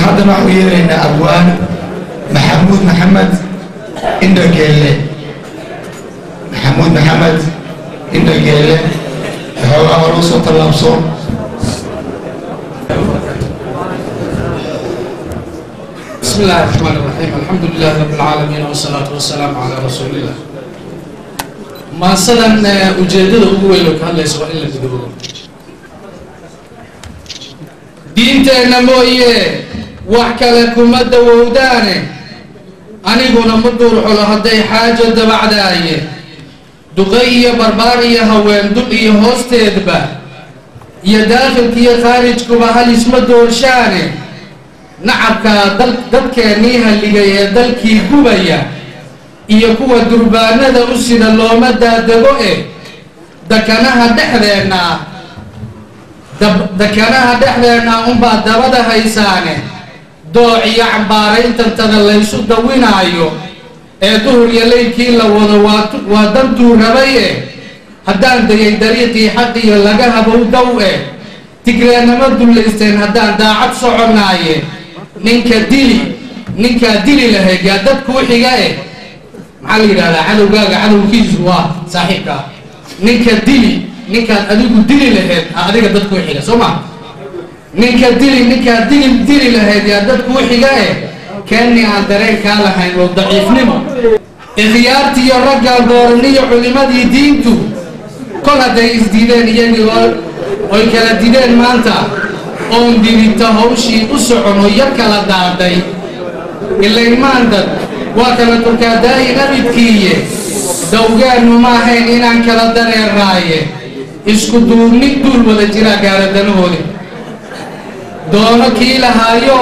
هذا ما هو يرينا أبوان محمود محمد إنه قال محمود محمد إنه قال هو أمر وصوت اللمصون. بسم الله الرحمن الرحيم. الحمد لله رب العالمين والصلاة والسلام على رسول الله. ما صدن وجدده هو اللي كان ليس وإلا بدوره. دينتنا مويه وحكى لكم مدة وودانه أنا قلنا مدور حول هدي حاجة بعد آية دقية بربارية هوين دقية هوستيد با يا داخل كي خارج كبهال اسم الدور شانه نعبك دلك نيها اللي جاي دلكي كوبايا يكون دربانة دا أسد اللومة دا دقوئه دكانها دحذرنا أمبا دبدا هيسانه دوعي عبارين تنتظليسو دوينايو دهور يليكي لو ودنتو ربيه هدان دي دريقي حقي لغاها بودوئه تقرينا مدو الاستين هدان داعب صعنايه نينكا ديلي لهيك يا دد كوحيغايه معلي لا عدو غاغا عدو كيزوا صاحبك نينكا اديغو ديلي لهيك اديغا دد كوحيغا سوما نينكا ديلي لهيك يا دد كوحيغايه كاني aan dareen ka lahayn oo daciifnimo ikhtiyaartii iyo ragga doorniyo culimadii diintu kol haday isdiideen iyagoo oy kala diideen maanta oon diinta hawshii u socono yar kala daaday ilaa maandad waa kala turkaaday nabidkiye dawgaanu ma ahayn inaan kala dareeraaye isku duubni dul wada jira gaaradanoodi doono kii lahaayo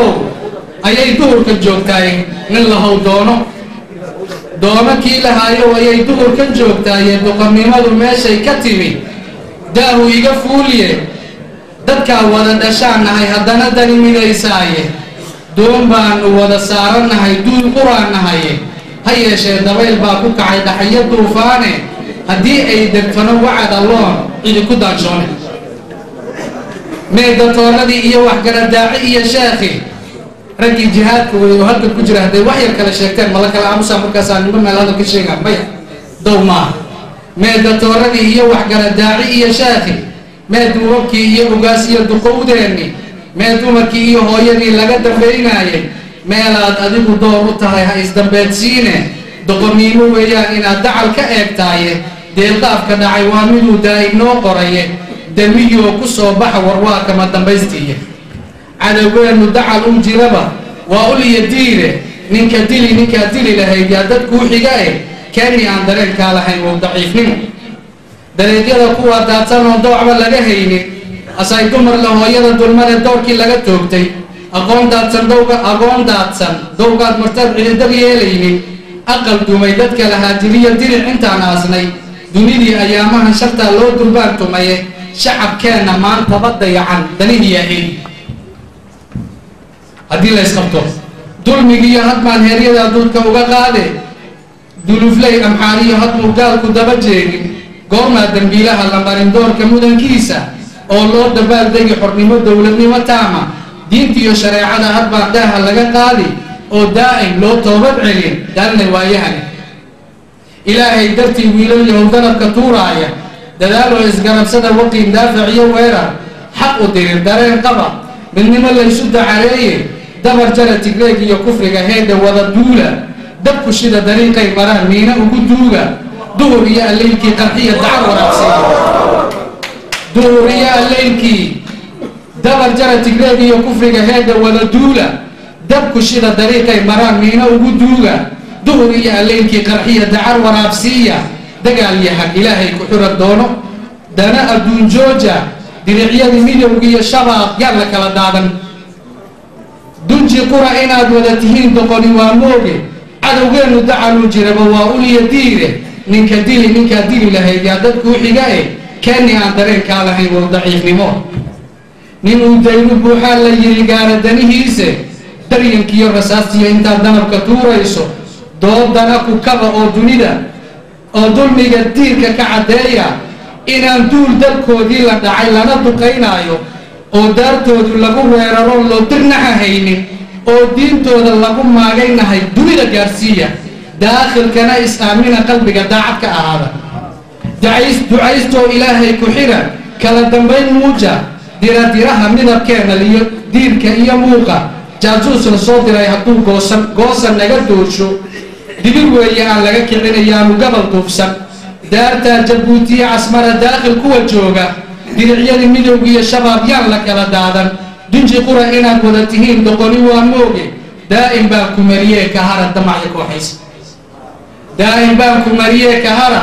ayay duhurka joogtaay nin lahow doono kii lahaayo ayay duhurka joogtaay duqamnimadu meeshay ka timi daahu iga fuuliye dadka wada dhashaanahay haddana dani midaysaaye doon baanu wada saaranahay duul quraanahay ha yeeshee dabayl baa ku kacay dhaxyo duufaane haddii ay degtano wacad alloon cidi ku daanshoone meedatoonadii iyo waxgaradaaci iyo sheekhi رجل جهاد وهذا كجرا هذا وحي كلا شيكتين ملك العموس أمريكا سالم ما هذا كل شيء مايا دوما ما دتوردي هي وحجر الداعي هي شاخي ما دومكي هي وقاسية دقودني ما دومكي هي هويني لقد بيناي ما لا أديك دور تهاي هايزدم بتسينه دقمينو ويا إن دعال كأكتاي دلقاف كداعي وامينو داينو قريه دميو كسو بحور واكما دمبستيه على وين ندعى جربة وأقول يديره نينك ديلي لهي جادت كوحيجاي كاني عن درين كالحين وضعيف نمو دريجة قوة داتسان ودوع ولا جهيني أصاي دمر له يدا دمر الدور كي لقت توبتي أقوم داتسان دوقات مرتب على دبياليني أقل دوميدتك لها دليل دير أنت ناسني دنيدي أيامها شرطة لو دلبان توميه شعب كان ما تبضي عن دليل يهين هذه لا يسقطه دول ميجي هاد ما الهرية دول كوجا قاده دول فلي أمحارية هاد مقال كدبجيني قوما دمبيلها لمبارين دور كمودن كيسة الله دبال دقي حرمي دولتني وتامة دينتي وشريعة هاد بعدها لقى قادي أو دائم لو توبت عليه دارنا وايهني إلهي درتي ويلو يهودنا كتورايا دلالو إسقرب سنة وقت دافعية ويرا حق دير دارين قبا من ما اللي يشد عليه دبر جرى تجريك يا كفر جهاد ولا دولة دبك شدة طريقة مران مينا وجود دولة دور يا الليلكي قرحية دعوة رأسية دور يا الليلكي دبر جرى تجريك يا كفر جهاد ولا دولة دبك شدة طريقة مران مينا وجود دولة دور يا الليلكي قرحية دعوة رأسية دقال يا حق إلهي كحور الدونو دنا أدون جوجا دريعية ميديا وقيا شباب يلا كلا دادن دنجي قرى إنا دولتهين دقوني واموغي عدو غير دعالو جربا وأولي يديره نينكا ديلي لهي جادت كوحيقاي كاني عن درين كالهين وضعيف نمو نينو داينو بوحال ليري قارة دانيهيسي درين كيو رساستي انتا دانب كتورا يسو دول داناكو كبا او دونيدا او دول ميغا ديركا كعدايا inaan duul dalkoodii la dhacay lana duqaynaayo oo daartoodu lagu weeraro loo dirnaca haynin oo diintooda lagu maagaynahay dunida gaarsiiya daakhilkana is-aamina qalbiga daacad ka ahaada ducaystoo ilaahay ku xira kala dambayn muuja diradiraha midabkeena iyo diirka iyo muuqa jaajuus la soo diray hadduu goosan naga doosho dibir weeye aan laga kicinayaanu gabal duufsan daartaa jabuutiya casmara daakhil kuwa jooga diricyadii midowga iyo shabaab yaan la kala daadan dunji qura inaad wada tihiin doqoni waa mooge daa'im baan ku mariyee ka hara damacya kooxaysi daa'im baan ku mariyee ka hara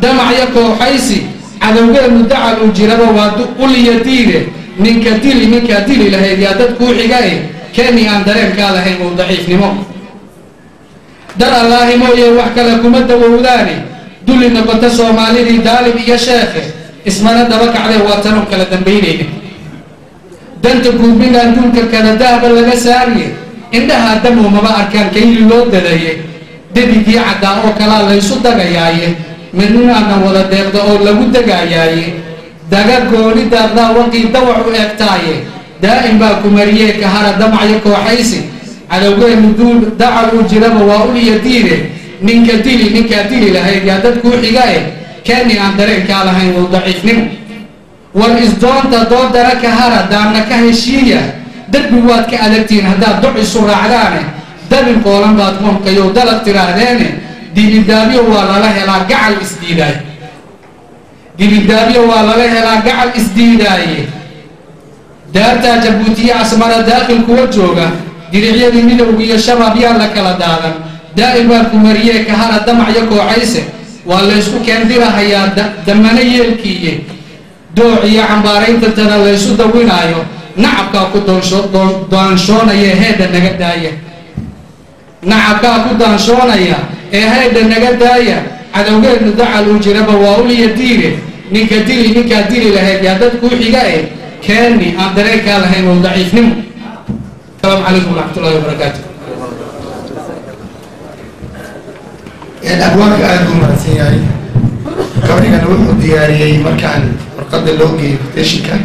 damacya kooxaysi cadowgeenu dacal uu jiraba waa uliya diire ninka dili lahayd yaa dad kuu xiga keeni aan dareenkaa lahayn uu daciifnimo dar allaahi mooye wax kale kuma dawowdaani dulli noqota soomaalidii daalib iyo sheekhe ismana daba kacdee waa tanoo kala dambaynayna danta guubinaan duulka kala dahba laga saariye indhaha damow maba arkaan kayli loo dadaye debigii caddaa oo kalaa laysu dagayaaye midnaana wada deeqda oo lagu degayaaye daga gooni daaqdaa waqii dawac u egtaaye daa'im baa ku mariyee ka hara damacyo kooxaysi cadowgeenu duul dacal uu jiraba waa uliya diire ninkaa dili lahayd yaa dad kuu xiga keeni aan dareenkaa lahayn uu daciifnimo war isdoonta doodara ka hara daanna ka heshiiya derbi waad ka adagtihiin haddaad doc isu raacdaane dabin qoolan baad qoomkayow dalaq tiraahdeene dibidaabyo waa lala helaa gacal isdiidaaye dibidaabyo waa lala helaa gacal isdiidaaye daartaa jabuutiye casmara daakhil kuwa jooga diricyadii midowga iyo shabaab yaa la kala daadan daa'im baan ku mariyee ka hara damacyo kooxayse waa laysku keendirahayaa damana yeelkiiye dooc iyo cambaarayntantana laysu dawinaayo nacabkaa ku daanshoonaya heedha naga daaya nacabkaa ku daanshoonaya ee heedha naga daaya cadowgeenu dacal uu jiraba waa uliya diire ninkaa dili lahayd yaa dad kuu xiga keeni aan dareenkaa lahayn oo daciifnimo السلام عليكم ورحمة الله وبركاته. أبواب آدم مرسيني كوني أنا وحد دياري مكان فرقد اللوجي تشيكا